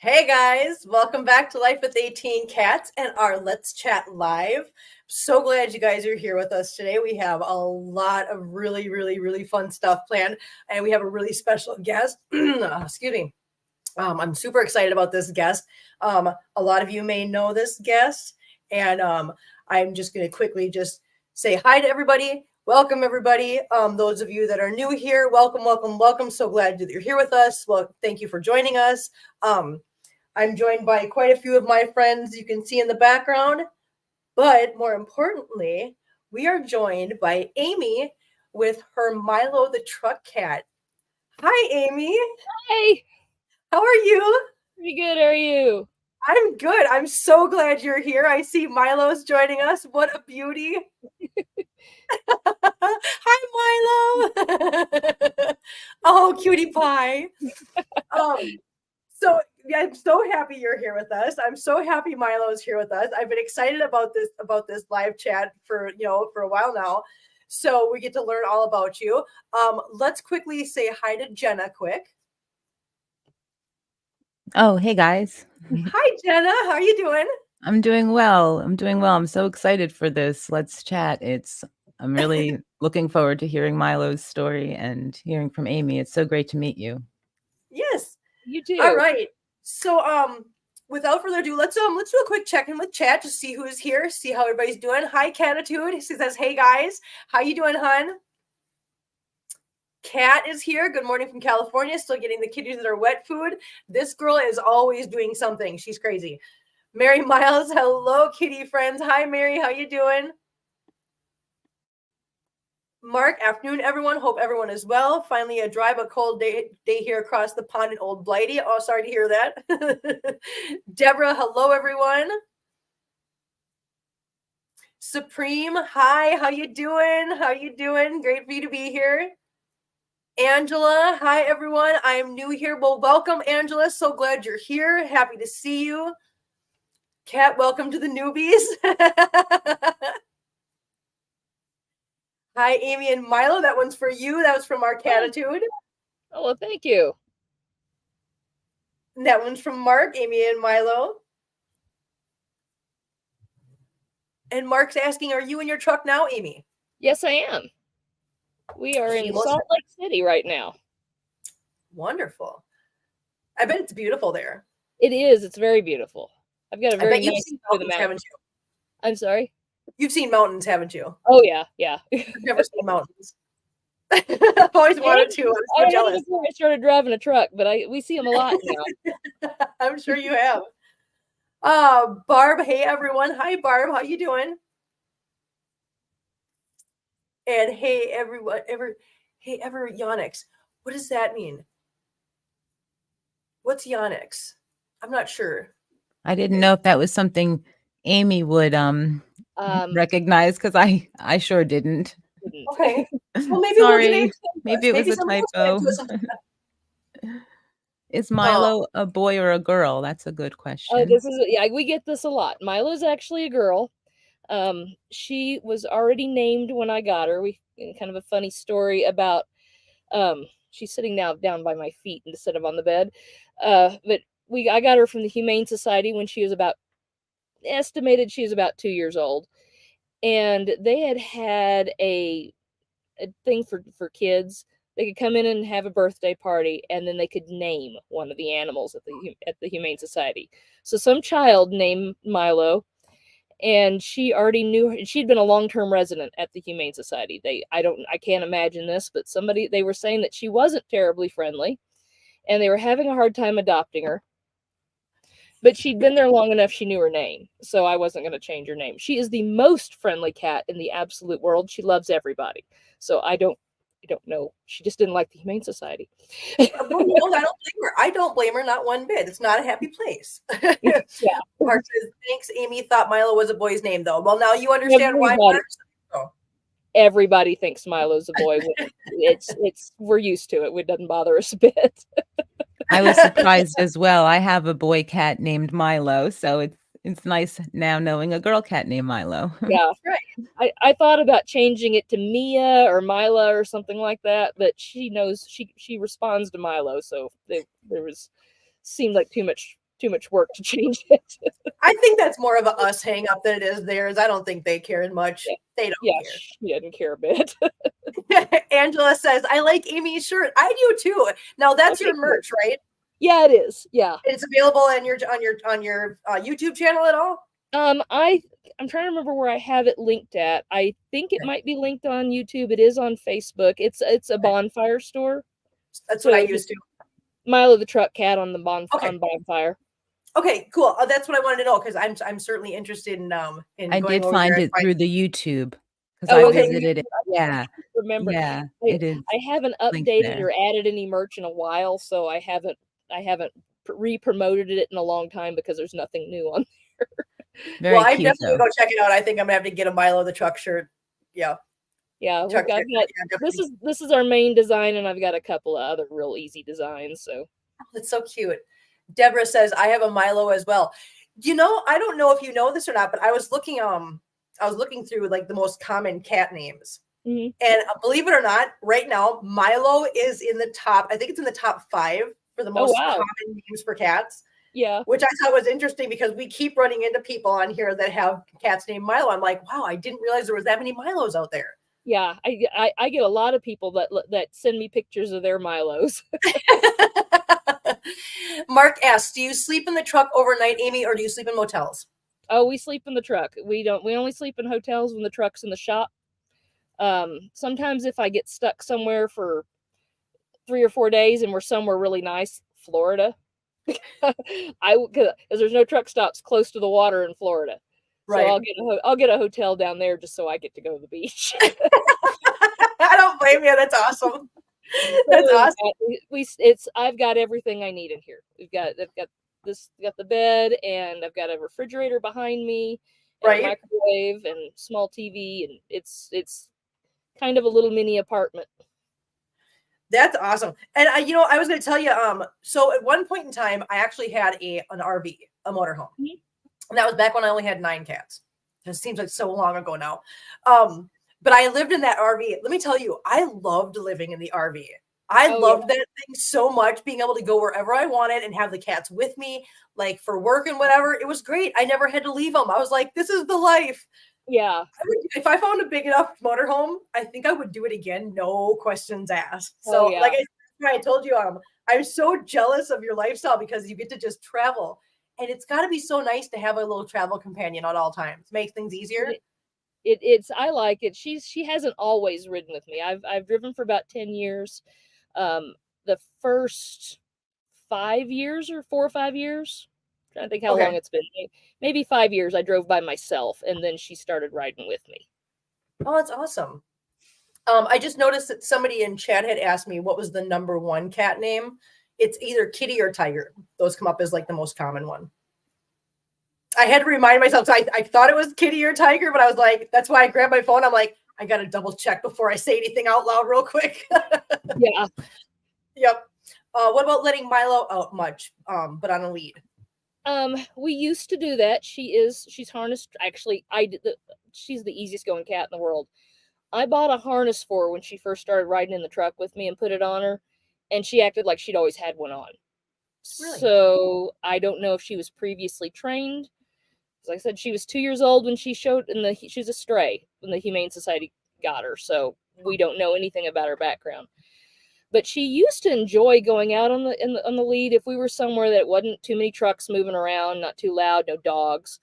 Hey guys, welcome back to Life with 18 Cats and our Let's Chat Live. So glad you guys are here with us today. We have a lot of really fun stuff planned, and we have a really special guest. Excuse me. I'm super excited about this guest. A lot of you may know this guest, and I'm just going to quickly just say hi to everybody. Welcome, everybody. Those of you that are new here, welcome. So glad that you're here with us. Well, thank you for joining us. I'm joined by quite a few of my friends you can see in the background, but more importantly, we are joined by Amy with her Milo the Truck Cat. Hi, Amy. Hey, How are you? pretty good. How are you? I'm good. I'm so glad you're here. I see Milo's joining us. What a beauty. Hi, Milo. Oh, cutie pie. So yeah, I'm so happy you're here with us. I'm so happy Milo's here with us. I've been excited about this live chat for a while now. So we get to learn all about you. Let's quickly say hi to Jenna quick. Oh, hey guys. Hi Jenna, how are you doing? I'm doing well. I'm so excited for this. Let's chat. I'm really looking forward to hearing Milo's story and hearing from Amy. It's so great to meet you. Yes. You too. All right. So without further ado, let's do a quick check-in with chat to see who's here, see how everybody's doing. Hi Catitude. He says, hey guys, how you doing, hun? Kat is here. Good morning from California. Still getting the kitties that are wet food. This girl is always doing something. She's crazy. Mary Miles, hello, kitty friends. Hi, Mary. How you doing? Mark, afternoon, everyone. Hope everyone is well. Finally, a dry but cold day here across the pond in Old Blighty. Oh, sorry to hear that. Deborah, hello, everyone. Supreme, hi. How you doing? How you doing? Great for you to be here. Angela, hi everyone. I am new here. Well, welcome, Angela. So glad you're here. Happy to see you. Kat, welcome to the newbies. Hi, Amy and Milo. That one's for you. That was from our Catitude. Oh, well, thank you. That one's from Mark, Amy and Milo. And Mark's asking, are you in your truck now, Amy? Yes, I am. We are in Salt Lake City right now. Wonderful. I bet it's beautiful there. It is. It's very beautiful. I've got a very nice view of the mountains, haven't you? I'm sorry? You've seen mountains, haven't you? Oh, yeah. I've never seen mountains. I've always wanted to. I'm so jealous. Before I started driving a truck, but we see them a lot now. I'm sure you have. Barb, hey everyone. Hi, Barb. How you doing? And hey everyone, hey Yonix. What does that mean? What's Yonix? I'm not sure. I didn't know if that was something Amy would recognize, because I sure didn't. Okay. Well, maybe sorry. Maybe it was a typo. Is Milo a boy or a girl? That's a good question. We get this a lot. Milo's actually a girl. She was already named when I got her. We kind of a funny story about she's sitting now down by my feet instead of on the bed. But I got her from the Humane Society when she was estimated she was about 2 years old. And they had a thing for kids. They could come in and have a birthday party, and then they could name one of the animals at the Humane Society. So some child named Milo, and she already knew. She'd been a long-term resident at the Humane Society. I can't imagine this, but they were saying that she wasn't terribly friendly, and they were having a hard time adopting her. But she'd been there long enough, she knew her name, so I wasn't going to change her name. She is the most friendly cat in the absolute world. She loves everybody. So I don't know. She just didn't like the Humane Society. Well, I don't blame her. I don't blame her, not one bit. It's not a happy place. Yeah. Mark says, thanks, Amy. Thought Milo was a boy's name, though. Well, now you understand why. Mark. Everybody thinks Milo's a boy. We're used to it. It doesn't bother us a bit. I was surprised as well. I have a boy cat named Milo, so it's nice now knowing a girl cat named Milo. Yeah, right. I thought about changing it to Mia or Mila or something like that, but she knows she responds to Milo, so there seemed like too too much work to change it. I think that's more of a us hang up than it is theirs. I don't think they care much. Yeah. They don't Yeah, care. she didn't care a bit. Angela says, I like Amy's shirt. I do too. Now that's Okay, your merch, right? Yeah, it is. Yeah. It's available on your YouTube channel at all? I'm trying to remember where I have it linked at. I think it might be linked on YouTube. It is on Facebook. It's a bonfire store. That's what I used to. Milo the Truck Cat on the Okay. bonfire. Okay, cool. That's what I wanted to know because I'm certainly interested in I going did over find there it through the YouTube because Oh, I okay. visited it. Yeah. Remember. Yeah. I It is haven't linked updated there. or added any merch in a while, so I haven't re-promoted it in a long time because there's nothing new on there. Very Well, I'm cute definitely though. gonna go check it out. I think I'm gonna have to get a Milo the Truck shirt. Yeah. Yeah, Truck I've shirt. got Yeah, this is our main design, and I've got a couple of other real easy designs. So that's so cute. Deborah says, I have a Milo as well. You know, I don't know if you know this or not, but I was looking through like the most common cat names. Mhm. And believe it or not, right now, Milo is in the top, I think it's in the top 5 for the most wow. common names for cats. Yeah. Which I thought was interesting because we keep running into people on here that have cats named Milo. I'm like, wow, I didn't realize there was that many Milos out there. Yeah, I get a lot of people that send me pictures of their Milos. Mark asks, do you sleep in the truck overnight, Amy, or do you sleep in motels? Oh, we sleep in the truck. We only sleep in hotels when the truck's in the shop. Sometimes if I get stuck somewhere for 3 or 4 days and we're somewhere really nice, Florida, because there's no truck stops close to the water in Florida. Right. So I'll get a hotel down there just so I get to go to the beach. I don't blame you. That's awesome. That's awesome. I've got everything I need in here. I've got the bed, and I've got a refrigerator behind me, and a microwave and small TV, and it's kind of a little mini apartment. That's awesome. And I was going to tell you, so at one point in time, I actually had an RV, a motorhome. Mm-hmm. And that was back when I only had 9 cats. It seems like so long ago now. But I lived in that RV. Let me tell you, I loved living in the RV. I loved that thing so much, being able to go wherever I wanted and have the cats with me, like for work and whatever. It was great. I never had to leave them. I was like, this is the life. Yeah. If I found a big enough motorhome, I think I would do it again. No questions asked. So like I told you, I'm so jealous of your lifestyle because you get to just travel. And it's got to be so nice to have a little travel companion at all times. Makes things easier. I like it. She hasn't always ridden with me. I've driven for about 10 years. The first 5 years or 4 or 5 years. I'm trying to think how long it's been. Maybe 5 years I drove by myself, and then she started riding with me. Oh, that's awesome. I just noticed that somebody in chat had asked me what was the number 1 cat name. It's either Kitty or Tiger. Those come up as like the most common one. I had to remind myself. So I thought it was Kitty or Tiger, but I was like, that's why I grabbed my phone. I'm like, I got to double check before I say anything out loud real quick. Yeah. Yep. What about letting Milo out much, but on a lead? We used to do that. She's harnessed. Actually, she's the easiest going cat in the world. I bought a harness for her when she first started riding in the truck with me and put it on her, and she acted like she'd always had one on. Really? So I don't know if she was previously trained. Like I said, she was 2 years old when she showed she's a stray when the Humane Society got her. So we don't know anything about her background. But she used to enjoy going out on the lead. If we were somewhere that wasn't too many trucks moving around, not too loud, no dogs,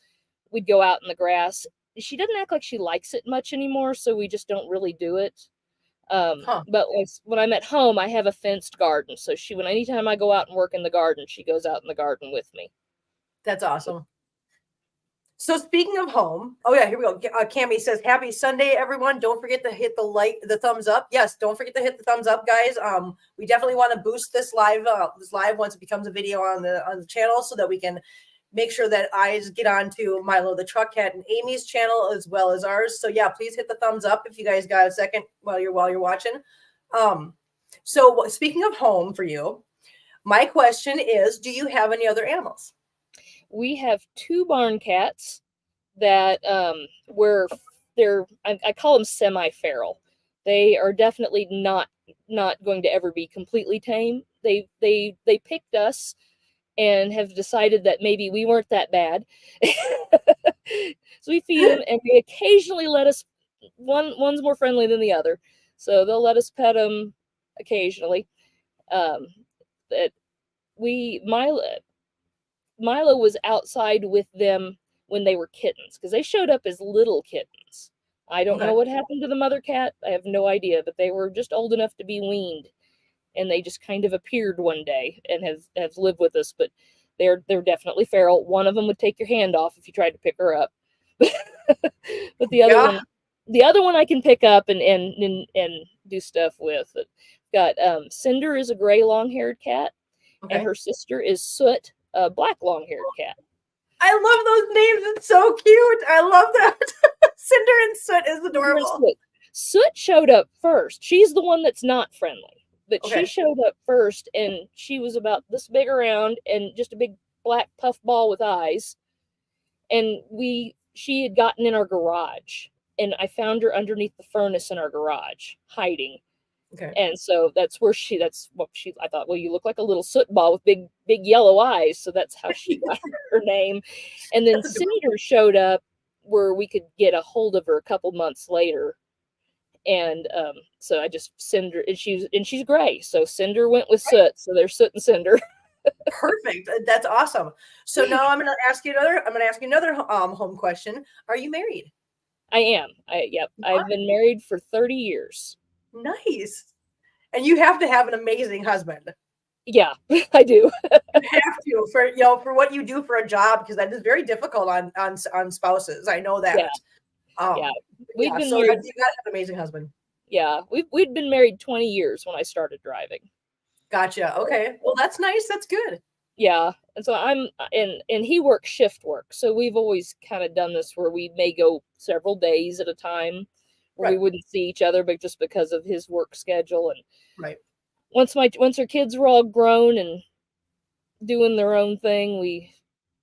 we'd go out in the grass. She doesn't act like she likes it much anymore, so we just don't really do it. But when I'm at home, I have a fenced garden. So anytime I go out and work in the garden, she goes out in the garden with me. That's awesome. So speaking of home, oh yeah, here we go. Cammie says, "Happy Sunday, everyone! Don't forget to hit the thumbs up. Yes, don't forget to hit the thumbs up, guys. We definitely want to boost this live once it becomes a video on the channel, so that we can make sure that eyes get onto Milo the Truck Cat and Amy's channel as well as ours. So yeah, please hit the thumbs up if you guys got a second while you're watching. So speaking of home for you, my question is, do you have any other animals? We have 2 barn cats that I call them semi-feral. They are definitely not going to ever be completely tame. They picked us and have decided that maybe we weren't that bad. So we feed them, and they occasionally let us. One's more friendly than the other, so they'll let us pet them occasionally. That we Milo was outside with them when they were kittens, because they showed up as little kittens. I don't know Okay. what happened to the mother cat. I have no idea, but they were just old enough to be weaned, and they just kind of appeared one day and have lived with us. But they're definitely feral. One of them would take your hand off if you tried to pick her up, but Yeah. the other one I can pick up and do stuff with. Got Cinder is a gray long-haired cat, and Okay. her sister is Soot, a black long-haired cat. I love those names. It's so cute. I love that. Cinder and Soot is adorable. Soot showed up first. She's the one that's not friendly, but she Okay. showed up first, and she was about this big around and just a big black puff ball with eyes. And she had gotten in our garage, and I found her underneath the furnace in our garage, hiding. Okay. And so that's what I thought, well, you look like a little soot ball with big yellow eyes, so that's how she got her name. And then That's adorable. Cinder showed up where we could get a hold of her a couple months later. And so I just Cinder, and she's gray, so Cinder went with Soot, so there's Soot and Cinder. Perfect. That's awesome. So now I'm going to ask you another home question. Are you married? I am. Yep. I've been married for 30 years. Nice. And you have to have an amazing husband. Yeah, I do. You have to for what you do for a job, because that is very difficult on spouses. I know that. Yeah. We've been so married. you got to have an amazing husband. Yeah, we'd been married 20 years when I started driving. Gotcha. Okay. Well, that's nice. That's good. Yeah, and so and he works shift work, so we've always kind of done this where we may go several days at a time, where we Right. wouldn't see each other, but just because of his work schedule. And Right. once our kids were all grown and doing their own thing, we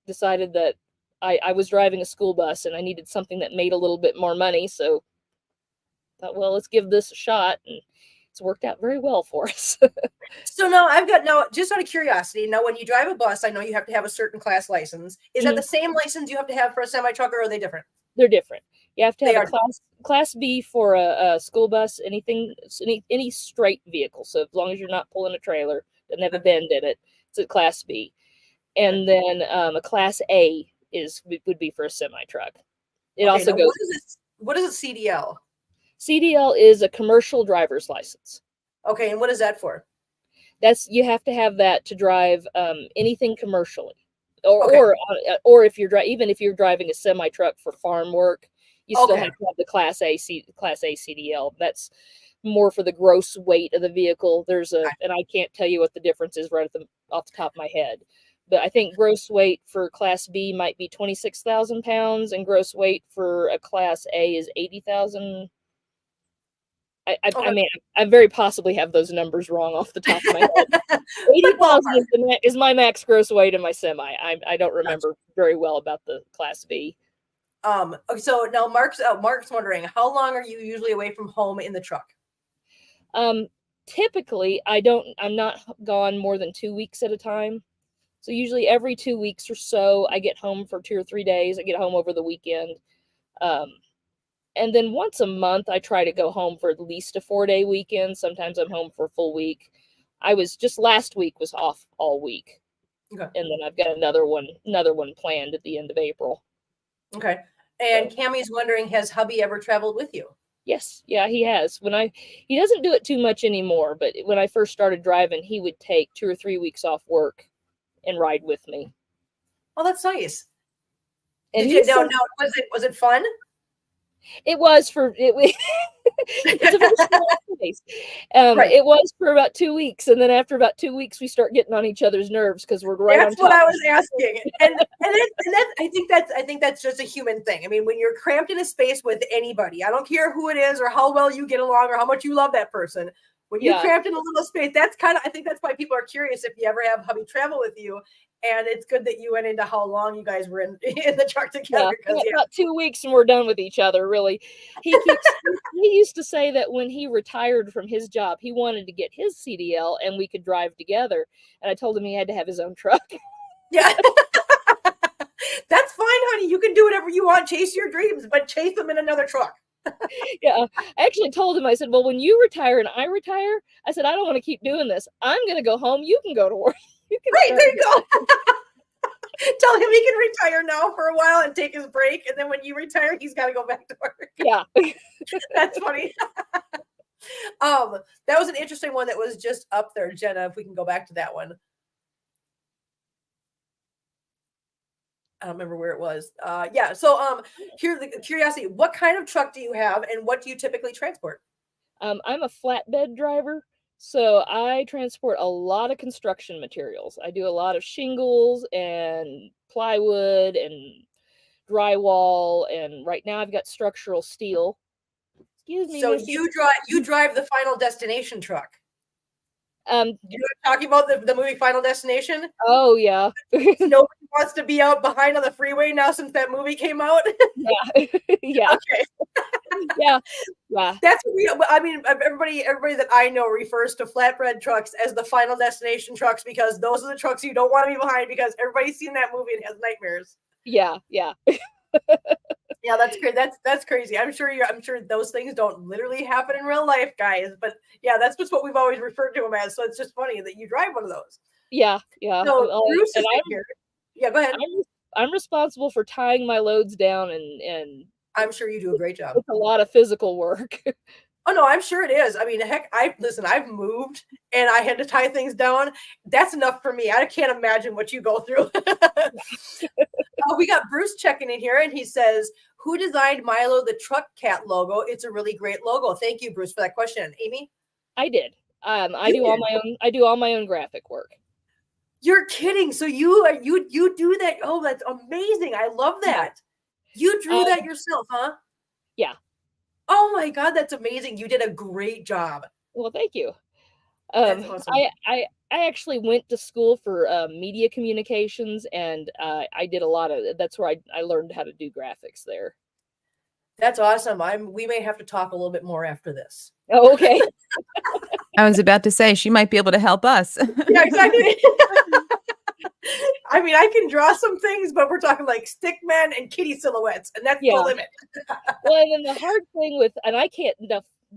decided that I was driving a school bus and I needed something that made a little bit more money, so I thought, well, let's give this a shot, and it's worked out very well for us. So just out of curiosity, now when you drive a bus, I know you have to have a certain class license. Is that the same license you have to have for a semi truck, or are they different? They're different. You have to have They a are. class B for a school bus, any straight vehicle. So as long as you're not pulling a trailer, doesn't have a bend in it, it's a class B. And then a class A would be for a semi truck. It also goes. What is a CDL? CDL is a commercial driver's license. Okay, and what is that for? You have to have that to drive anything commercially, or if you're even if you're driving a semi truck for farm work, you still have to have the class A CDL. That's more for the gross weight of the vehicle. And I can't tell you what the difference is off the top of my head, but I think gross weight for class B might be 26,000 pounds, and gross weight for a class A is 80,000. I mean, I very possibly have those numbers wrong off the top of my head. 80,000 is my max gross weight in my semi. I don't remember very well about the class B. Okay, so now Mark's wondering, how long are you usually away from home in the truck? Typically, I'm not gone more than 2 weeks at a time. So usually every 2 weeks or so, I get home for 2 or 3 days. I get home over the weekend. And then once a month, I try to go home for at least a 4-day weekend. Sometimes I'm home for a full week. Last week was off all week. Okay. And then I've got another one planned at the end of April. Okay. And Cammie's wondering, has hubby ever traveled with you? Yes. Yeah, he has. He doesn't do it too much anymore, but when I first started driving, he would take 2 or 3 weeks off work and ride with me. Oh, that's nice. And was it fun? It was it's a very small place. It was for about 2 weeks, and then after about 2 weeks, we start getting on each other's nerves because we're right on top. That's what I was asking, and I think that's just a human thing. I mean, when you're cramped in a space with anybody, I don't care who it is or how well you get along or how much you love that person. When you're cramped in a little space, I think that's why people are curious if you ever have hubby travel with you. And it's good that you went into how long you guys were in the truck together. About 2 weeks and we're done with each other, really. He used to say that when he retired from his job, he wanted to get his CDL and we could drive together. And I told him he had to have his own truck. Yeah. That's fine, honey. You can do whatever you want. Chase your dreams, but chase them in another truck. Yeah. I actually told him, I said, well, when you retire and I retire, I said, I don't want to keep doing this. I'm going to go home. You can go to work. You can Right, start. there you go. Tell him he can retire now for a while and take his break. And then when you retire, he's got to go back to work. Yeah. That's funny. That was an interesting one that was just up there, Jenna, if we can go back to that one. I don't remember where it was. Yeah. So here, the curiosity, what kind of truck do you have and what do you typically transport? I'm a flatbed driver, so I transport a lot of construction materials. I do a lot of shingles and plywood and drywall, and right now I've got structural steel. Excuse me, So Missy. you drive the Final Destination truck. Um, You know what I'm talking about, the movie Final Destination? oh yeah. Nobody wants to be out behind on the freeway now since that movie came out. Yeah. Yeah. Okay. Yeah. Yeah. That's what I mean, everybody that I know refers to flatbed trucks as the Final Destination trucks because those are the trucks you don't want to be behind because everybody's seen that movie and has nightmares. Yeah. Yeah. Yeah, that's crazy. That's crazy. I'm sure those things don't literally happen in real life, guys. But yeah, that's just what we've always referred to them as. So it's just funny that you drive one of those. Yeah. Yeah. So Bruce is and in here. Yeah, go ahead. I'm responsible for tying my loads down, and I'm sure you do a great job. it's a lot of physical work. Oh no, I'm sure it is. I mean, heck, I've moved and I had to tie things down. That's enough for me. I can't imagine what you go through. We got Bruce checking in here and he says, who designed Milo the Truck Cat logo? It's a really great logo. Thank you, Bruce, for that question. Amy? I did. I do all my own graphic work. You're kidding. So you do that. Oh, that's amazing. I love that. You drew that yourself, huh? Yeah. Oh my God, that's amazing. You did a great job. Well, thank you. That's awesome. I actually went to school for media communications, and I did a lot of. That's where I learned how to do graphics there. That's awesome. We may have to talk a little bit more after this. Oh, okay. I was about to say she might be able to help us. Yeah, exactly. I mean, I can draw some things, but we're talking like stick men and kitty silhouettes, and that's the limit. Well, and then the hard thing and I can't,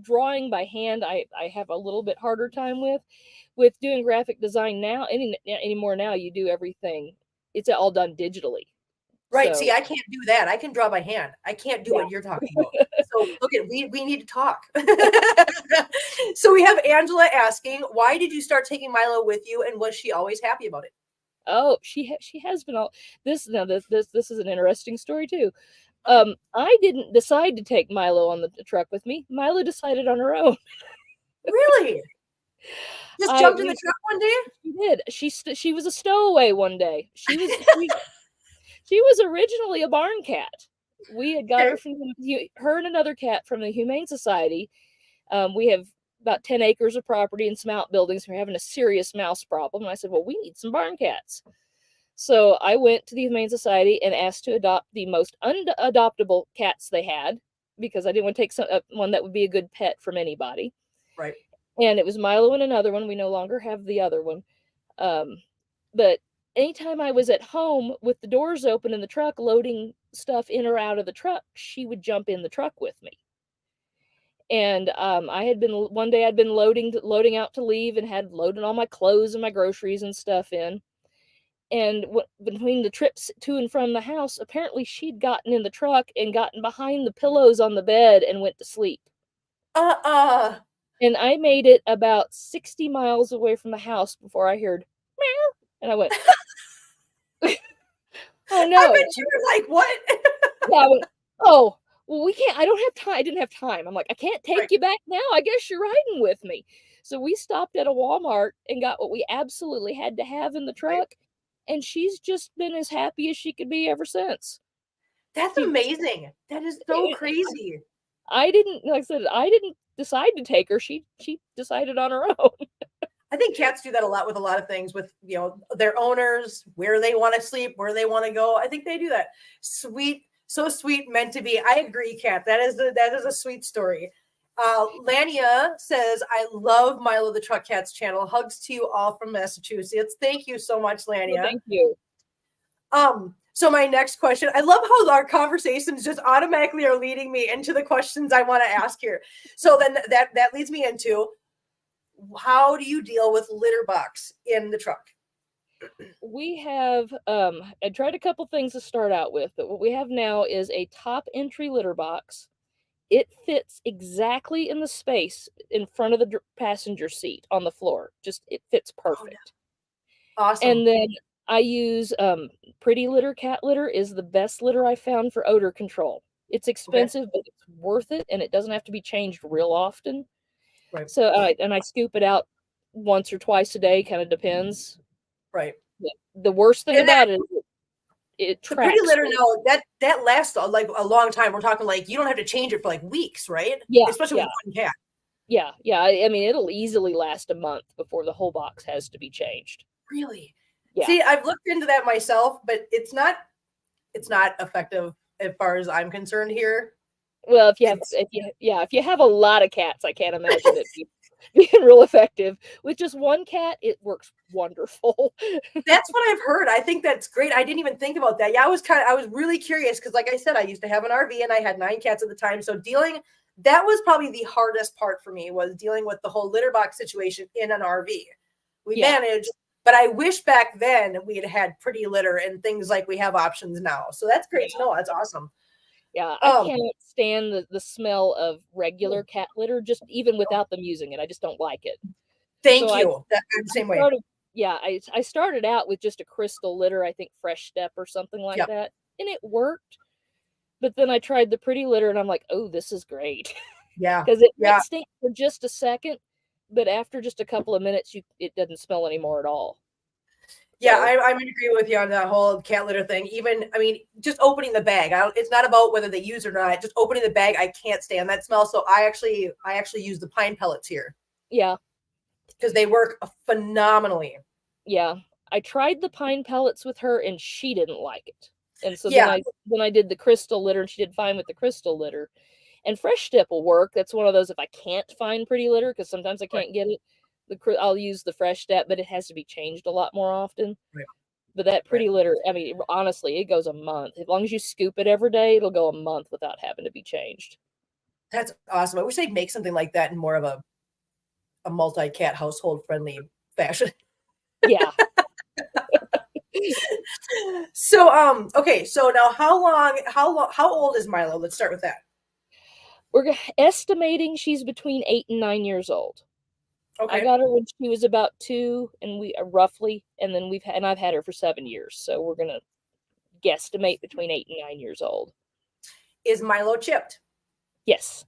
drawing by hand, I have a little bit harder time with doing graphic design now. Anymore now, you do everything. It's all done digitally. Right. So, see, I can't do that. I can draw by hand. I can't do what you're talking about. So look at we need to talk. So we have Angela asking, why did you start taking Milo with you, and was she always happy about it? Oh, she has been all this. Now this is an interesting story too. I didn't decide to take Milo on the truck with me. Milo decided on her own. Really? Just jumped in the truck one day? She did. She was a stowaway one day. She was originally a barn cat. We had got her from her and another cat from the Humane Society. We have about 10 acres of property and some outbuildings. We're having a serious mouse problem. And I said, well, we need some barn cats. So I went to the Humane Society and asked to adopt the most unadoptable cats they had, because I didn't want to take one that would be a good pet from anybody. Right. And it was Milo and another one. We no longer have the other one. But anytime I was at home with the doors open in the truck, loading stuff in or out of the truck, she would jump in the truck with me. And one day I'd been loading out to leave and had loaded all my clothes and my groceries and stuff in. And between the trips to and from the house, apparently she'd gotten in the truck and gotten behind the pillows on the bed and went to sleep. And I made it about 60 miles away from the house before I heard meow. And I went, oh no. I bet you were like, what? Yeah, I went, oh, well, we can't. I don't have time. I didn't have time. I'm like, I can't take you back now. I guess you're riding with me. So we stopped at a Walmart and got what we absolutely had to have in the truck. And she's just been as happy as she could be ever since. That's amazing. That is so crazy. I didn't decide to take her. She decided on her own. I think cats do that a lot with a lot of things, with their owners, where they want to sleep, where they want to go. I think they do that. Sweet, so sweet, meant to be. I agree, Kat. That is a sweet story. Lania says, I love Milo the Truck Cat's channel. Hugs to you all from Massachusetts. Thank you so much, Lania. Well, thank you. So my next question, I love how our conversations just automatically are leading me into the questions I want to ask here. So then that leads me into, how do you deal with litter box in the truck? We have I tried a couple things to start out with, but what we have now is a top entry litter box. It fits exactly in the space in front of the passenger seat on the floor. Just it fits Oh, no. perfect. Awesome. And then I use Pretty Litter cat litter is the best litter I found for odor control. It's expensive, but it's worth it, and it doesn't have to be changed real often. Right. So I scoop it out once or twice a day, kind of depends. Right. The worst thing And about it is it the Pretty tracks. Litter, no, that lasts like a long time. We're talking like you don't have to change it for like weeks, right? Yeah, Especially yeah. with one cat. Yeah. I mean, it'll easily last a month before the whole box has to be changed. Really? Yeah. See, I've looked into that myself, but it's not effective as far as I'm concerned here. Well, if you have a lot of cats, I can't imagine it being real effective. With just one cat, it works wonderful. That's what I've heard. I think that's great. I didn't even think about that. Yeah, I was really curious because, like I said, I used to have an RV and I had 9 cats at the time. So that was probably the hardest part for me, was dealing with the whole litter box situation in an RV. We managed, but I wish back then we had had Pretty Litter and things like we have options now. So that's great to know. That's awesome. Yeah, I can't stand the smell of regular cat litter, just even without them using it. I just don't like it. Thank you. I'm the same way. I started out with just a crystal litter, I think Fresh Step or something like that, and it worked. But then I tried the Pretty Litter, and I'm like, oh, this is great. Yeah, because it might stink for just a second, but after just a couple of minutes, it doesn't smell anymore at all. Yeah, I'm in agree with you on that whole cat litter thing. Even, I mean, just opening the bag. It's not about whether they use or not. Just opening the bag, I can't stand that smell. So I actually use the pine pellets here. Yeah, because they work phenomenally. Yeah, I tried the pine pellets with her, and she didn't like it. And so then I did the crystal litter, and she did fine with the crystal litter. And Fresh Step will work. That's one of those, if I can't find Pretty Litter, because sometimes I can't get it, I'll use the Fresh Step, but it has to be changed a lot more often. Right. But that Pretty Litter, I mean, honestly, it goes a month. As long as you scoop it every day, it'll go a month without having to be changed. That's awesome. I wish they'd make something like that in more of a multi-cat household friendly fashion. Yeah. So okay, so now how old is Milo? Let's start with that. We're estimating she's between 8 and 9 years old. Okay. I got her when she was about 2, and we roughly, and then I've had her for 7 years, so we're gonna guesstimate between 8 and 9 years old. Is Milo chipped? Yes.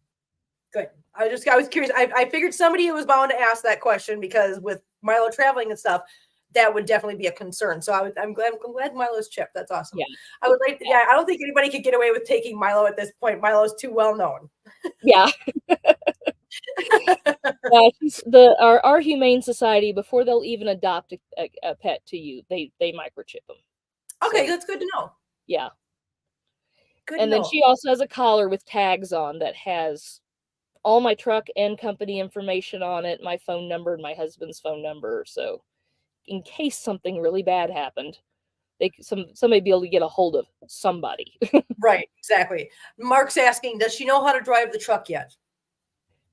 Good. I was curious. I figured somebody was bound to ask that question, because with Milo traveling and stuff, that would definitely be a concern. So I'm glad Milo's chipped. That's awesome. Yeah. I would like. Yeah. I don't think anybody could get away with taking Milo at this point. Milo's too well known. Yeah. Our Humane Society, before they'll even adopt a pet to you, they microchip them. Okay, so, that's good to know. Yeah. Good. And then she also has a collar with tags on that has all my truck and company information on it, my phone number and my husband's phone number. So in case something really bad happened, somebody be able to get a hold of somebody. Right, exactly. Mark's asking, does she know how to drive the truck yet?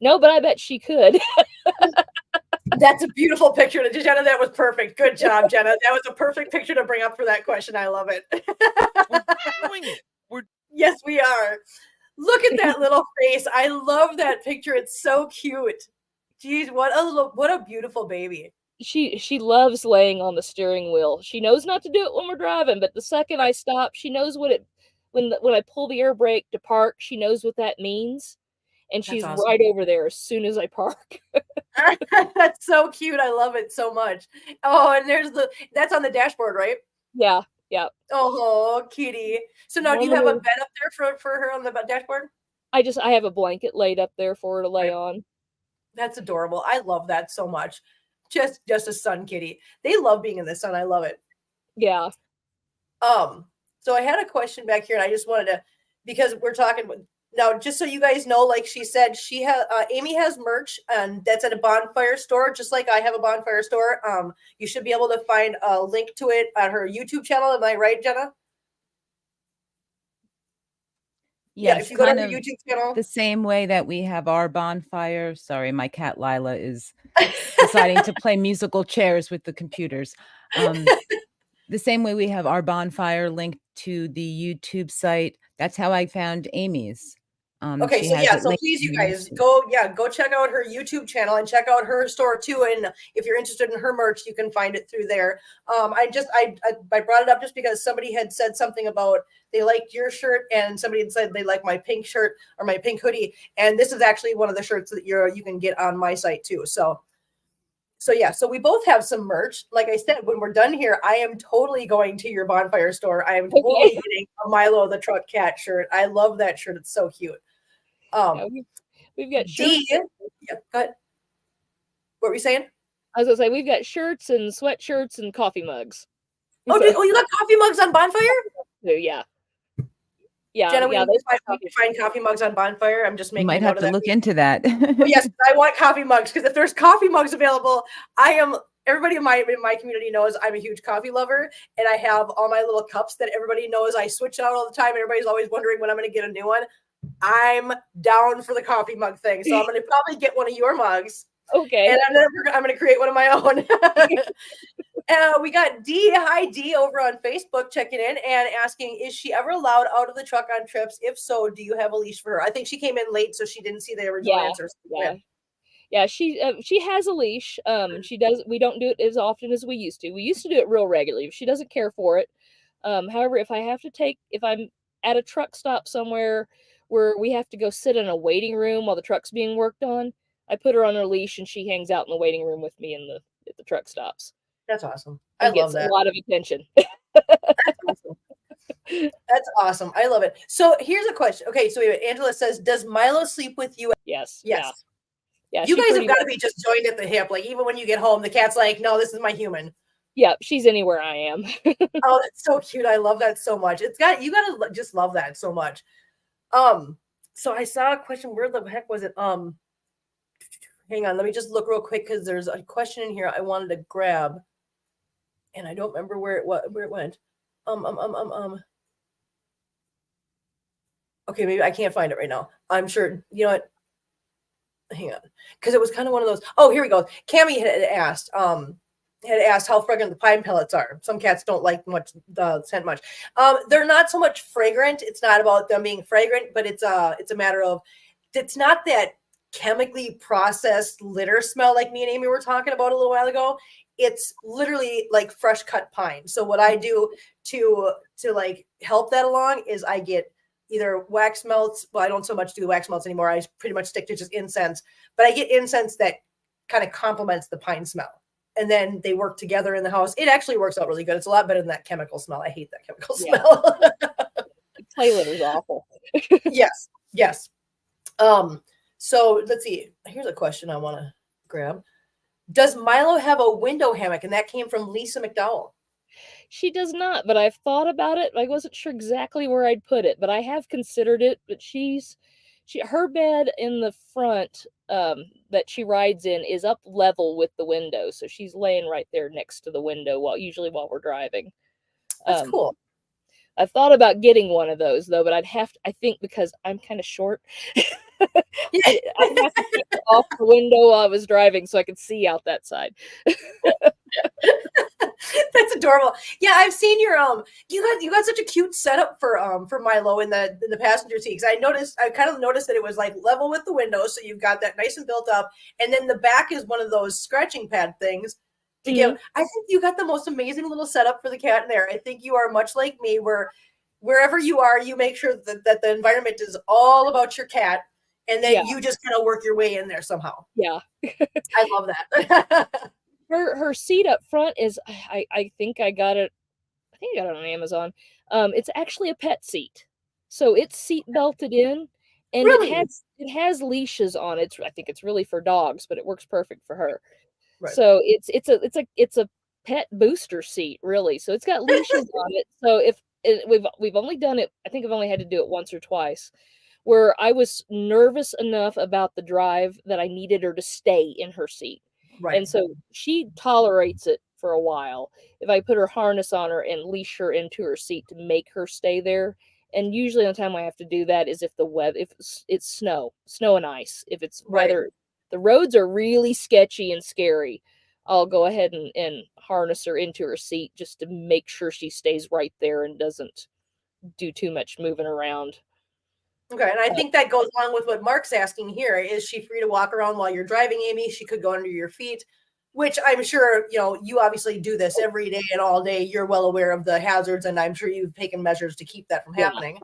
No, but I bet she could. That's a beautiful picture. Jenna, that was perfect. Good job, Jenna. That was a perfect picture to bring up for that question. I love it. We're doing it. Yes, we are. Look at that little face. I love that picture. It's so cute. Jeez, what a beautiful baby. She loves laying on the steering wheel. She knows not to do it when we're driving, but the second I stop, she knows when I pull the air brake to park, she knows what that means. And she's awesome. Right over there as soon as I park. That's so cute. I love it so much. Oh, and that's on the dashboard, right? Yeah. Yeah. Oh, kitty. So now do you have a bed up there for her on the dashboard? I have a blanket laid up there for her to lay on. That's adorable. I love that so much. Just a sun kitty. They love being in the sun. I love it. Yeah. So I had a question back here, and I just wanted to, because we're talking, Now, just so you guys know, like she said, Amy has merch, and that's at a bonfire store, just like I have a bonfire store. You should be able to find a link to it on her YouTube channel. Am I right, Jenna? Yeah, Yes, if you go to her kind of YouTube channel. the same way that we have our bonfire. Sorry, my cat Lila is deciding to play musical chairs with the computers. The same way we have our bonfire linked to the YouTube site. That's how I found Amy's. Okay, She so has yeah, it so linked please, to you her guys, YouTube. go check out her YouTube channel and check out her store too. And if you're interested in her merch, you can find it through there. I brought it up just because somebody had said something about they liked your shirt, and somebody had said they like my pink shirt or my pink hoodie, and this is actually one of the shirts that you can get on my site too. So yeah, so we both have some merch. Like I said, when we're done here, I am totally going to your bonfire store. I am totally getting a Milo the Truck Cat shirt. I love that shirt. It's so cute. Yeah, we've got shirts. Yeah, go ahead. What were you saying? I was gonna say we've got shirts and sweatshirts and coffee mugs. Oh, So, you got coffee mugs on Bonfire? yeah. Jenna, we Yeah. need to find coffee mugs on Bonfire. I'm just You making might a have note to of that. look into that. Oh, yes, I want coffee mugs, because if there's coffee mugs available, everybody in my community knows I'm a huge coffee lover, and I have all my little cups that everybody knows I switch out all the time. Everybody's always wondering when I'm going to get a new one. I'm down for the coffee mug thing, so I'm going to probably get one of your mugs. Okay. And I'm going to create one of my own. We got D. Hi, D, over on Facebook checking in and asking, is she ever allowed out of the truck on trips? If so, do you have a leash for her? I think she came in late, so she didn't see the original answer. Yeah, she has a leash. We don't do it as often as we used to. We used to do it real regularly. She doesn't care for it. However, if I'm at a truck stop somewhere where we have to go sit in a waiting room while the truck's being worked on, I put her on her leash and she hangs out in the waiting room with me at the truck stops. That's awesome. I love that. A lot of attention. That's awesome. That's awesome. I love it. So here's a question. Okay, so Angela says, does Milo sleep with you? Yes. Yes. Yeah. You guys have got to be just joined at the hip. Like, even when you get home, the cat's like, no, this is my human. Yeah, she's anywhere I am. Oh, that's so cute. I love that so much. You gotta just love that so much. So I saw a question. Where the heck was it? Hang on, let me just look real quick, because there's a question in here I wanted to grab, and I don't remember where it went. Okay, maybe I can't find it right now. I'm sure, you know what? Hang on, because it was kind of one of those. Oh, here we go. Cammie had asked how fragrant the pine pellets are. Some cats don't like the scent much. They're not so much fragrant. It's not about them being fragrant, but it's a matter of, it's not that chemically processed litter smell like me and Amy were talking about a little while ago. It's literally like fresh cut pine. So what I do to like help that along is I get either wax melts. Well, I don't so much do wax melts anymore. I pretty much stick to just incense, but I get incense that kind of complements the pine smell. And then they work together in the house. It actually works out really good. It's a lot better than that chemical smell. I hate that chemical smell. Clay litter's awful. Yes. So let's see. Here's a question I want to grab. Does Milo have a window hammock? And that came from Lisa McDowell. She does not, but I've thought about it. I wasn't sure exactly where I'd put it, but I have considered it. But her bed in the front that she rides in is up level with the window, so she's laying right there next to the window while we're driving. That's cool. I've thought about getting one of those though, but I think because I'm kind of short, I'd have to take it off the window while I was driving so I could see out that side. That's adorable. Yeah, I've seen your you got such a cute setup for Milo in the passenger seat. Because I kind of noticed that it was like level with the window, so you've got that nice and built up, and then the back is one of those scratching pad things to give. I think you got the most amazing little setup for the cat in there. I think you are much like me, where wherever you are, you make sure that the environment is all about your cat, and then you just kind of work your way in there somehow. Yeah. I love that. Her seat up front is I think I got it on Amazon. It's actually a pet seat. So it's seat belted in, and really? it has leashes on it. I think it's really for dogs, but it works perfect for her. Right. So it's a pet booster seat, really. So it's got leashes on it. So we've only done it, I think I've only had to do it once or twice. where I was nervous enough about the drive that I needed her to stay in her seat. Right. And so she tolerates it for a while. If I put her harness on her and leash her into her seat to make her stay there, and usually the time I have to do that is if the weather, if it's snow and ice. If it's Right. weather, the roads are really sketchy and scary, I'll go ahead and harness her into her seat just to make sure she stays right there and doesn't do too much moving around. Okay, and I think that goes along with what Mark's asking here. Is she free to walk around while you're driving, Amy? She could go under your feet, which I'm sure, you obviously do this every day and all day. You're well aware of the hazards, and I'm sure you've taken measures to keep that from happening.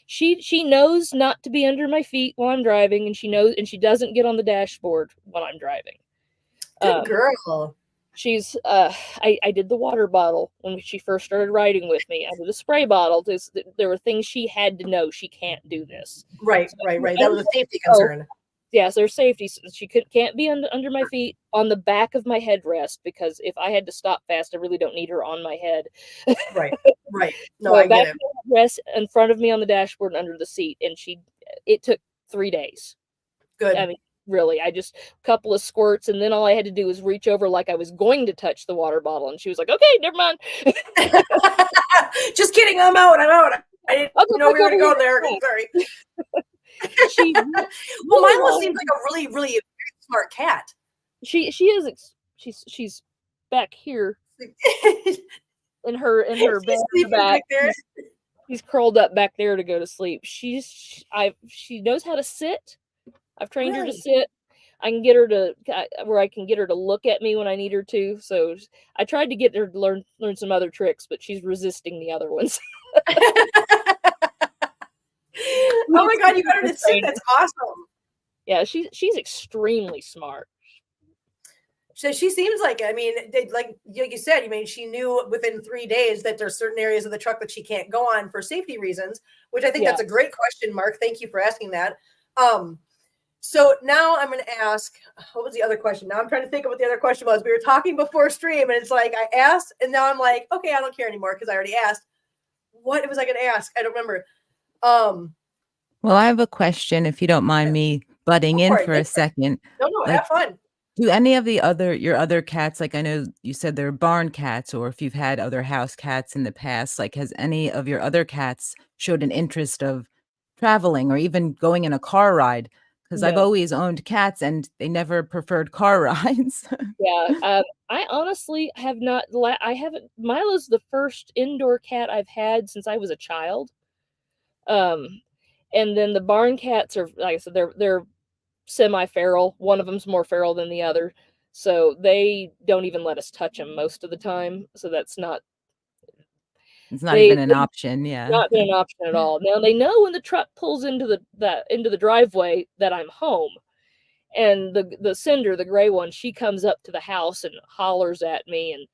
She knows not to be under my feet while I'm driving, and she doesn't get on the dashboard while I'm driving. Good girl. She's I did the water bottle when she first started riding with me. I did a spray bottle. There were things she had to know. She can't do this. Right. That was a safety concern. Yes, there's safety. She can't be under my feet, on the back of my headrest, because if I had to stop fast, I really don't need her on my head. Right. No, So I get it. Rest in front of me on the dashboard and under the seat, and it took 3 days. Good. I mean, really, a couple of squirts, and then all I had to do was reach over like I was going to touch the water bottle, and she was like, "Okay, never mind." Just kidding. I'm out. I didn't know we were going to go there. Sorry. Well, Milo seems like a really, really smart cat. She is. She's back here in her bed in the back. She's curled up back there to go to sleep. She knows how to sit. I've trained her to sit. I can get her to where I can get her to look at me when I need her to. So I tried to get her to learn some other tricks, but she's resisting the other ones. Oh my God, you got her to sit. That's awesome. Yeah, she's extremely smart. So she seems like, like you said, she knew within 3 days that there's certain areas of the truck that she can't go on for safety reasons, which I think that's a great question, Mark. Thank you for asking that. So now I'm going to ask, what was the other question? Now I'm trying to think of what the other question was. We were talking before stream, and it's like I asked, and now I'm like, okay, I don't care anymore because I already asked. What was I going to ask? I don't remember. Well, I have a question, if you don't mind me butting in for a second. No, have fun. Do any of your other cats, like I know you said they're barn cats, or if you've had other house cats in the past, like has any of your other cats showed an interest of traveling or even going in a car ride? Because I've always owned cats and they never preferred car rides. Yeah, I honestly have not. I haven't. Milo's the first indoor cat I've had since I was a child. And then the barn cats are, like I said, they're semi-feral. One of them's more feral than the other, so they don't even let us touch them most of the time. So that's not. It's not even an option. Yeah, not an option at all. Now they know when the truck pulls into the driveway that I'm home, and the Cinder, the gray one, she comes up to the house and hollers at me, and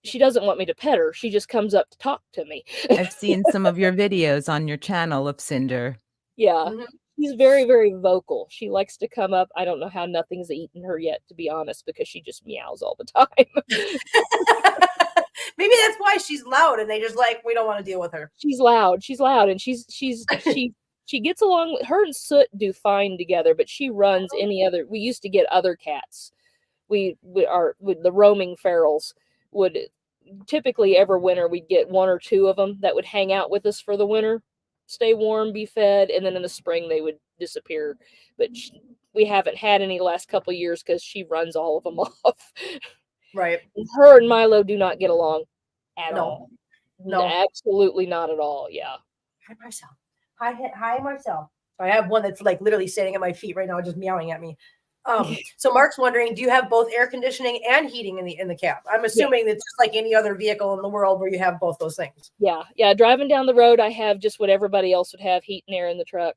she doesn't want me to pet her. She just comes up to talk to me. I've seen some of your videos on your channel of Cinder. Yeah. Mm-hmm. She's very, very vocal. She likes to come up. I don't know how nothing's eaten her yet, to be honest, because she just meows all the time. Maybe that's why she's loud, and they just we don't want to deal with her. She's loud, and she gets along with her, and Soot do fine together, but she runs any other. We used to get other cats. With the roaming ferals would typically every winter we'd get 1 or 2 of them that would hang out with us for the winter, stay warm, be fed, and then in the spring they would disappear. But we haven't had any the last couple of years because she runs all of them off. Right. Her and Milo do not get along at all. No, absolutely not at all. Yeah. Hi, Marcel. Hi, Marcel. I have one that's literally standing at my feet right now, just meowing at me. So Mark's wondering, do you have both air conditioning and heating in the cab? I'm assuming it's just like any other vehicle in the world where you have both those things. Yeah. Driving down the road, I have just what everybody else would have, heat and air in the truck.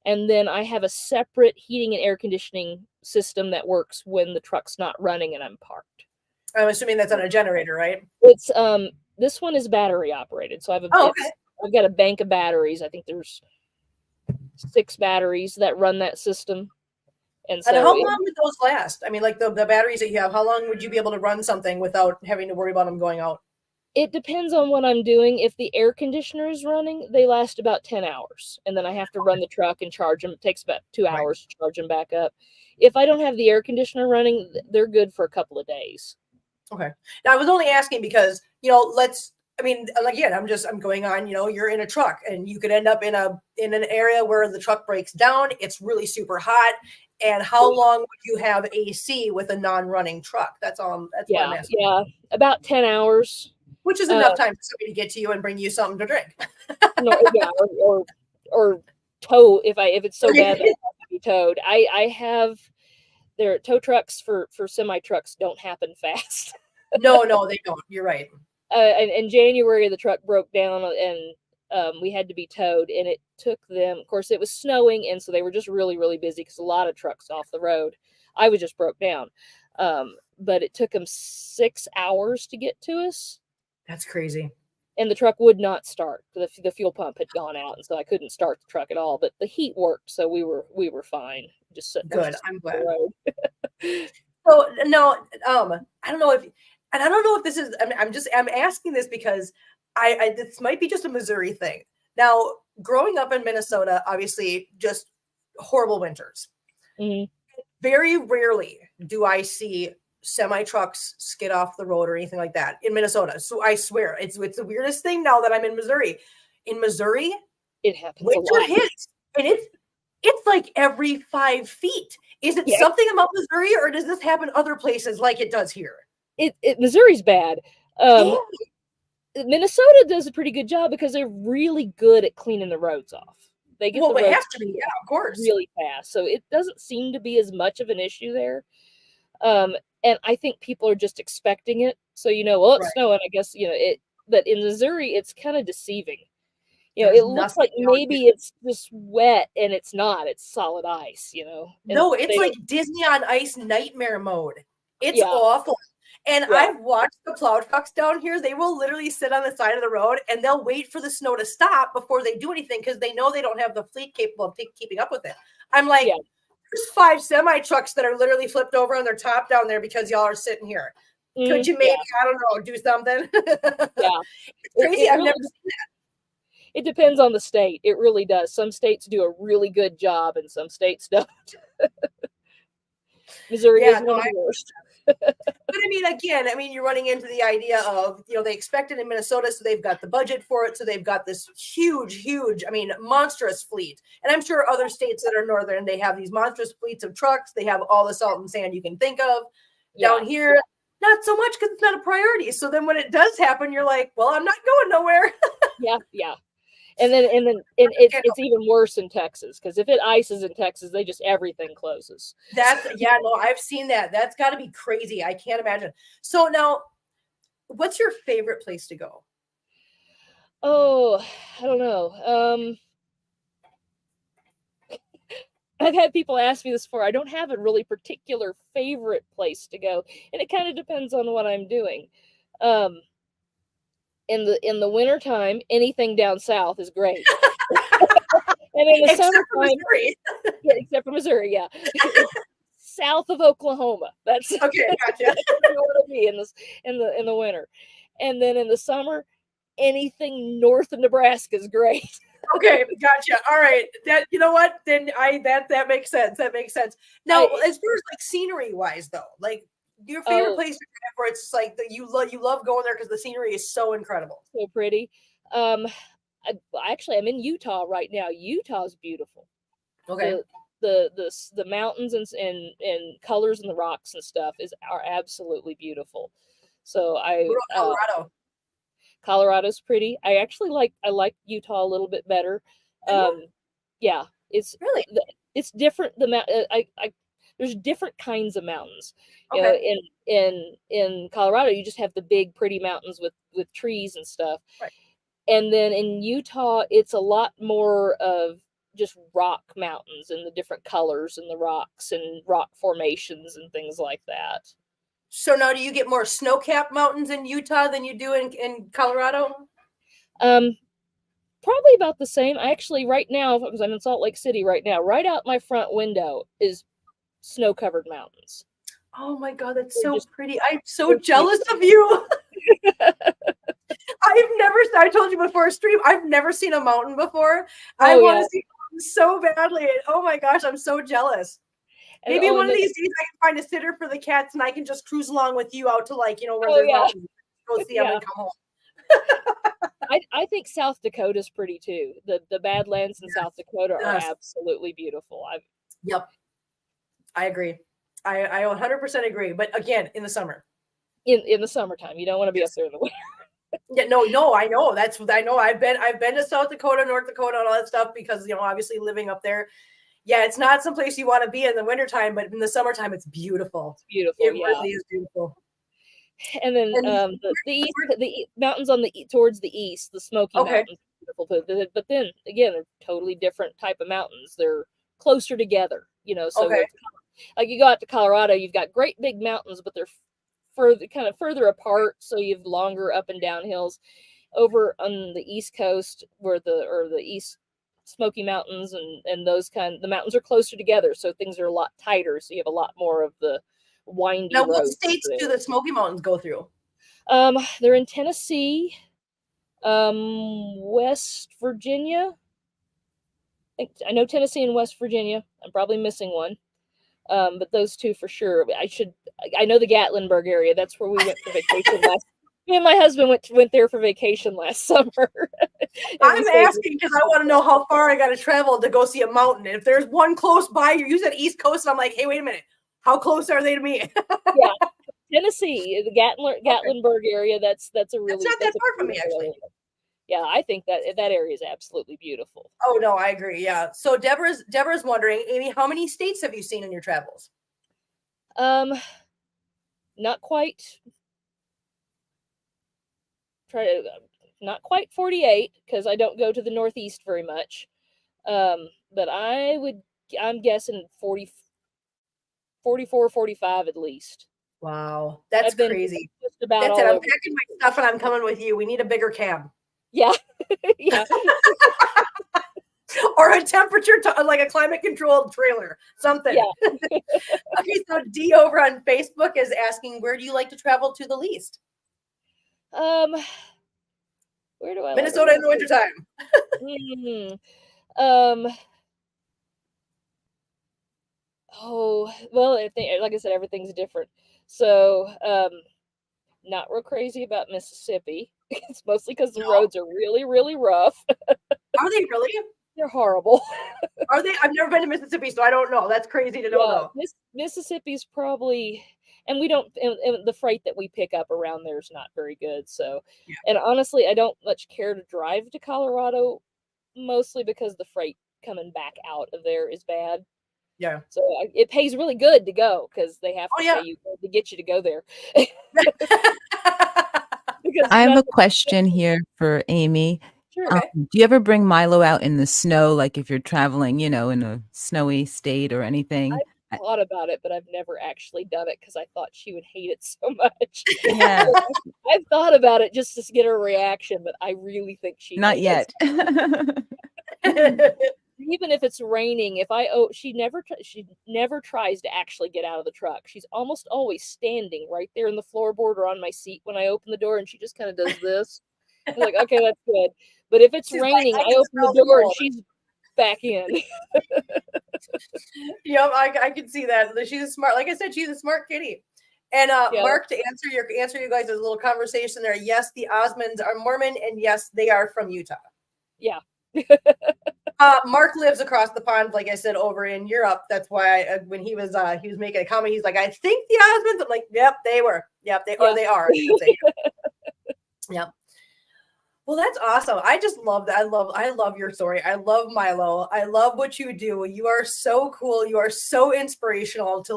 And then I have a separate heating and air conditioning system that works when the truck's not running and I'm parked. I'm assuming that's on a generator, right? It's this one is battery operated. So I've got a bank of batteries. I think there's 6 batteries that run that system. And so how long would those last? I mean, the batteries that you have, how long would you be able to run something without having to worry about them going out? It depends on what I'm doing. If the air conditioner is running, they last about 10 hours. And then I have to run the truck and charge them. It takes about 2 Right. hours to charge them back up. If I don't have the air conditioner running, they're good for a couple of days. Okay. Now I was only asking because, again, I'm going on, you're in a truck and you could end up in an area where the truck breaks down. It's really super hot. And how long would you have AC with a non-running truck? That's what I'm asking. Yeah. About 10 hours. Which is enough time for somebody to get to you and bring you something to drink. or tow if it's so bad that it has to be towed. I have their tow trucks for semi trucks don't happen fast. No, they don't. You're right. In January, the truck broke down and we had to be towed, and it took them. Of course, it was snowing, and so they were just really, really busy because a lot of trucks off the road. I was just broke down, but it took them 6 hours to get to us. That's crazy. And the truck would not start. The fuel pump had gone out, and so I couldn't start the truck at all. But the heat worked, so we were fine. Just good. I'm glad. Road. So no, I don't know if this is. I'm asking this because this might be just a Missouri thing. Now, growing up in Minnesota, obviously, just horrible winters. Mm-hmm. Very rarely do I see semi trucks skid off the road or anything like that in Minnesota. So I swear it's the weirdest thing now that I'm in Missouri. In Missouri, it happens. Winter hits, and it's like every 5 feet. Is it something about Missouri, or does this happen other places like it does here? Missouri's bad. Minnesota does a pretty good job because they're really good at cleaning the roads off. They get the roads have to be, yeah, of course, really fast. So it doesn't seem to be as much of an issue there. And I think people are just expecting it. So, it's snowing, I guess, it, but in Missouri, it's kind of deceiving. There's it looks like maybe it's just wet, and it's not. It's solid ice, No, it's like Disney on Ice nightmare mode. It's awful. And I've watched the plow trucks down here. They will literally sit on the side of the road, and they'll wait for the snow to stop before they do anything because they know they don't have the fleet capable of keeping up with it. I'm like, there's 5 semi trucks that are literally flipped over on their top down there because y'all are sitting here. Could you maybe, I don't know, do something? It's crazy. I've never seen that. It depends on the state. It really does. Some states do a really good job, and some states don't. Missouri is one of the worst. But again, you're running into the idea of, they expect it in Minnesota, so they've got the budget for it. So they've got this huge, monstrous fleet. And I'm sure other states that are northern, they have these monstrous fleets of trucks. They have all the salt and sand you can think of. Down here, not so much because it's not a priority. So then when it does happen, you're like, well, I'm not going nowhere. Yeah. And then it's even worse in Texas, because if it ices in Texas, everything closes. I've seen that. That's got to be crazy. I can't imagine. So now, what's your favorite place to go? Oh, I don't know. I've had people ask me this before. I don't have a really particular favorite place to go, and it kind of depends on what I'm doing. In the wintertime, anything down south is great. And in the summertime, except for Missouri, south of Oklahoma. That's okay. Gotcha. That's where I want to be in the winter. And then in the summer, anything north of Nebraska is great. Okay, gotcha. All right. That, you know what? Then that makes sense. That makes sense. Now, as far as like scenery wise, though, like your favorite place where it's just like that you love going there because the scenery is so incredible, so pretty. Actually, I'm in Utah right now. Utah's beautiful. Okay. The mountains and colors and the rocks and stuff are absolutely beautiful. So Colorado. Colorado's pretty. I like Utah a little bit better. It's really it's different. There's different kinds of mountains. Okay. In Colorado, you just have the big pretty mountains with trees and stuff. Right. And then in Utah, it's a lot more of just rock mountains and the different colors and the rocks and rock formations and things like that. So now, do you get more snow-capped mountains in Utah than you do in Colorado? Probably about the same. I actually, right now, because I'm in Salt Lake City right now, right out my front window is snow-covered mountains. Oh my God, that's so pretty. I'm so jealous of you. I told you before stream, I've never seen a mountain before. I Oh, want yeah. to see mountains so badly. And oh my gosh, I'm so jealous. And, Maybe oh, one and of then, these days I can find a sitter for the cats and I can just cruise along with you out to like, where oh, there's yeah. mountains. Go see them Yeah. and come home. I think South Dakota's pretty too. The Badlands in South Dakota are Yes. absolutely beautiful. Yep. I agree. I 100% agree. But again, in the summer. In the summertime, you don't want to be up there in the winter. Yeah, no, I know. That's what I know. I've been to South Dakota, North Dakota, and all that stuff because obviously living up there. Yeah, it's not someplace you want to be in the wintertime, but in the summertime, it's beautiful. It's beautiful, It yeah. really is beautiful. And then the mountains on towards the east, the Smoky Mountains, beautiful. But then again, they're totally different type of mountains. They're closer together, so Okay. like you go out to Colorado, you've got great big mountains, but they're further apart, so you have longer up and down hills. Over on the East Coast, where the East Smoky Mountains and the mountains are closer together, so things are a lot tighter, so you have a lot more of the windy Now, what roads states there. do the Smoky Mountains go through? They're in Tennessee, West Virginia. I know Tennessee and West Virginia. I'm probably missing one. But those two for sure. I know the Gatlinburg area. That's where we went for vacation last. Me and my husband went there for vacation last summer. I'm asking because I want to know how far I got to travel to go see a mountain. And if there's one close by, you said East Coast, and I'm like, hey, wait a minute, how close are they to me? Yeah, Tennessee, the Gatlinburg area. That's a really not that far from me, actually. Area. Yeah, I think that area is absolutely beautiful. Oh no, I agree. Yeah. So Deborah's wondering, Amy, how many states have you seen in your travels? Not quite. Not quite 48 because I don't go to the Northeast very much. But I'm guessing 40, 44, 45 at least. Wow, that's crazy. Just about that's all it. I'm over. packing my stuff and I'm coming with you. We need a bigger cab. Yeah, yeah. Or a temperature, like a climate controlled trailer, something. Yeah. Okay, so D over on Facebook is asking, where do you like to travel to the least? Where do I Minnesota like in the wintertime. Oh, well, like I said, everything's different. So, not real crazy about Mississippi. It's mostly because the roads are really, really rough. Are they really? They're horrible. Are they? I've never been to Mississippi, so I don't know. That's crazy to know, though. Mississippi's probably, and we don't, and the freight that we pick up around there is not very good. So, and honestly, I don't much care to drive to Colorado, mostly because the freight coming back out of there is bad. Yeah. So it pays really good to go because they have to pay you to get you to go there. I have a question here for Amy. Sure. Do you ever bring Milo out in the snow, like if you're traveling, in a snowy state or anything? I've thought about it, but I've never actually done it because I thought she would hate it so much. Yeah. I've thought about it just to get her reaction, but I really think she Not yet. Even if it's raining, she never tries to actually get out of the truck. She's almost always standing right there in the floorboard or on my seat when I open the door, and she just kind of does this. I'm like, okay, that's good. But if it's raining, I open the door and she's back in. Yep, I can see that. She's a smart, like I said, she's a smart kitty. And Mark, to answer you guys' little conversation there, yes, the Osmonds are Mormon, and yes, they are from Utah. Yeah. Mark lives across the pond, like I said, over in Europe. That's why when he was making a comment, he's like, I think the Osmonds. I'm like, yep, they were. Yep, they are. Yep. Well, that's awesome. I just love that. I love your story. I love Milo. I love what you do. You are so cool. You are so inspirational to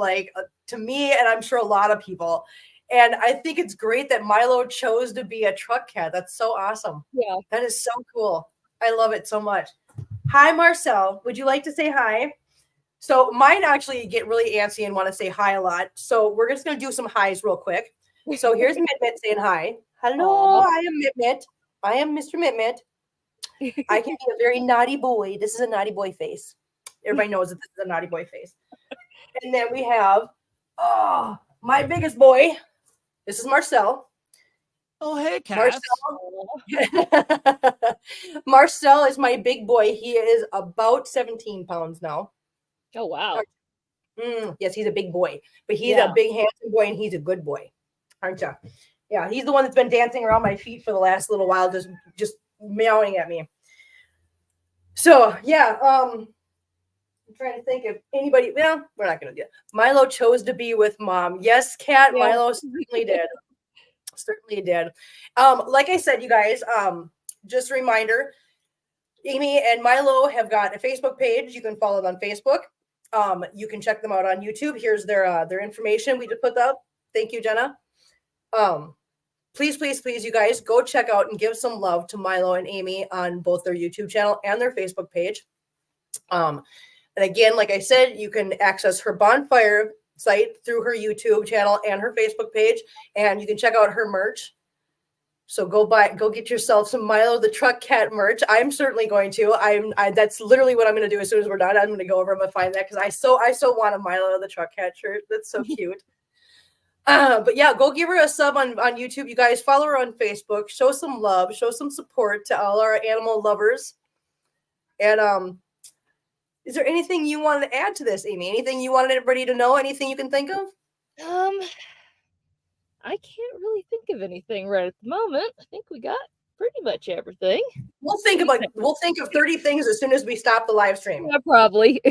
me, and I'm sure a lot of people. And I think it's great that Milo chose to be a truck cat. That's so awesome. Yeah. That is so cool. I love it so much. Hi, Marcel. Would you like to say hi? So mine actually get really antsy and want to say hi a lot. So we're just going to do some highs real quick. So here's Mitmit saying hi. Hello, I am Mitmit. I am Mr. Mitmit. I can be a very naughty boy. This is a naughty boy face. Everybody knows that this is a naughty boy face. And then we have, my biggest boy. This is Marcel. Oh, hey, cats. Marcel is my big boy. He is about 17 pounds now. Oh, wow. Yes, he's a big boy, but he's Yeah. a big handsome boy, and he's a good boy, aren't you? Yeah, he's the one that's been dancing around my feet for the last little while, just meowing at me. So yeah, I'm trying to think if anybody. Well, we're not gonna do it. Milo chose to be with mom. Yes, Cat. Yeah. Milo certainly did. Certainly did. Like I said, you guys. Just a reminder. Amy and Milo have got a Facebook page. You can follow them on Facebook. You can check them out on YouTube. Here's their information. We just put up. Thank you, Jenna. Please, you guys go check out and give some love to Milo and Amy on both their YouTube channel and their Facebook page. And again, like I said, you can access her bonfire site through her YouTube channel and her Facebook page, and you can check out her merch. So go get yourself some Milo the Truck Cat merch. I'm certainly going to. That's literally what I'm going to do as soon as we're done. I'm going to go over and find that because I so want a Milo the Truck Cat shirt. That's so cute. But yeah, go give her a sub on YouTube. You guys follow her on Facebook. Show some love. Show some support to all our animal lovers. And is there anything you wanted to add to this, Amy? Anything you wanted everybody to know? Anything you can think of? I can't really think of anything right at the moment. I think we got pretty much everything. We'll think of 30 things as soon as we stop the live stream. Yeah, probably.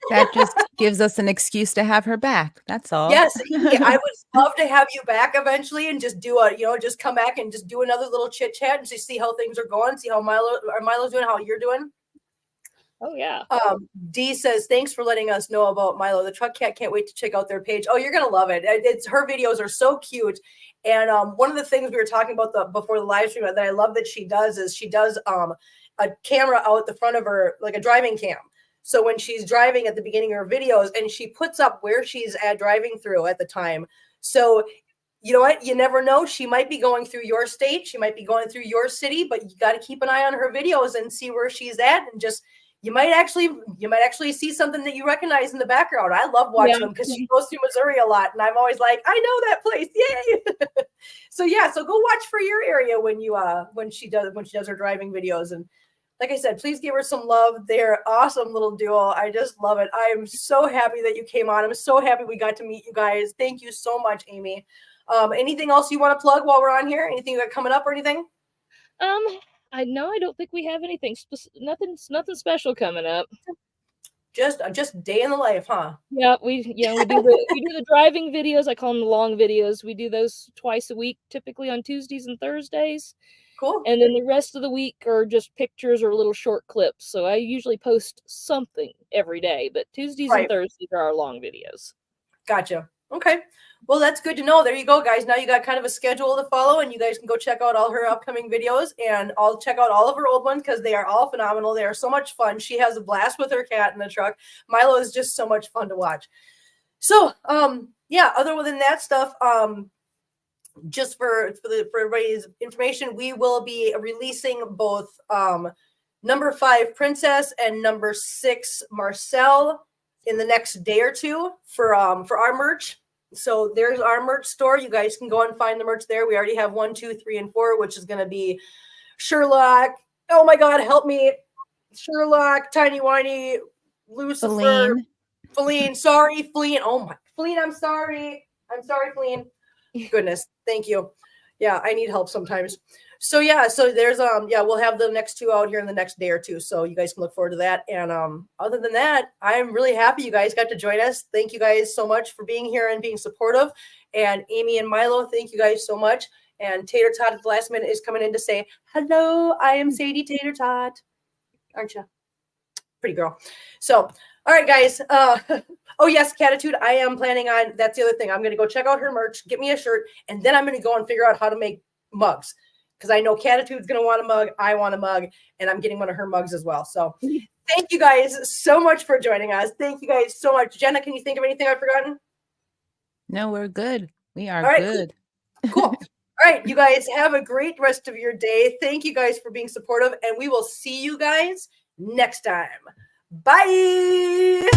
That just gives us an excuse to have her back. That's all. Yes, I would love to have you back eventually and just do just come back and just do another little chit chat and just see how things are going, see how Milo's doing, how you're doing. Oh yeah. Dee says, thanks for letting us know about Milo the Truck Cat. Can't wait to check out their page. Oh, you're gonna love it. It's her videos are so cute. And one of the things we were talking about before the live stream that I love that she does is she does a camera out the front of her, like a driving cam. So when she's driving at the beginning of her videos, and she puts up where she's driving through at the time. So you know what? You never know. She might be going through your state. She might be going through your city, but you got to keep an eye on her videos and see where she's at, and just you might actually see something that you recognize in the background. I love watching them because she goes through Missouri a lot, and I'm always like, I know that place, yay! So go watch for your area when she does her driving videos. And like I said, please give her some love. They're awesome little duo. I just love it. I am so happy that you came on. I'm so happy we got to meet you guys. Thank you so much, Amy. Anything else you want to plug while we're on here? Anything you got coming up or anything? I don't think we have anything nothing special coming up. Just day in the life, huh? Yeah, we do the driving videos. I call them the long videos. We do those twice a week, typically on Tuesdays and Thursdays. Cool. And then the rest of the week are just pictures or little short clips. So I usually post something every day, but Tuesdays and Thursdays are our long videos. Gotcha. Okay. Well, that's good to know. There you go, guys. Now you got kind of a schedule to follow, and you guys can go check out all her upcoming videos, and I'll check out all of her old ones because they are all phenomenal. They are so much fun. She has a blast with her cat in the truck. Milo is just so much fun to watch. So, other than that stuff, just for everybody's information, we will be releasing both number 5 Princess and number 6 Marcel in the next day or two for our merch. So there's our merch store. You guys can go and find the merch there. We already have 1, 2, 3, and 4, which is going to be Sherlock. Oh my God, help me. Sherlock, Tiny Whiny, Lucifer, Feline. Sorry, Feline. Oh my, Feline, I'm sorry. I'm sorry, Feline. Goodness. Thank you. Yeah, I need help sometimes. So there's we'll have the next 2 out here in the next day or two. So you guys can look forward to that. And other than that, I'm really happy you guys got to join us. Thank you guys so much for being here and being supportive. And Amy and Milo, thank you guys so much. And Tater Tot at the last minute is coming in to say, hello, I am Sadie Tater Tot. Aren't you? Pretty girl. So, all right, guys. Oh, yes, Catitude. I am planning on, that's the other thing. I'm going to go check out her merch, get me a shirt, and then I'm going to go and figure out how to make mugs. Because I know Catitude's going to want a mug. I want a mug, and I'm getting one of her mugs as well. So thank you guys so much for joining us. Thank you guys so much. Jenna, can you think of anything I've forgotten? No, we're good. We are good. Cool. All right, you guys have a great rest of your day. Thank you guys for being supportive, and we will see you guys next time. Bye.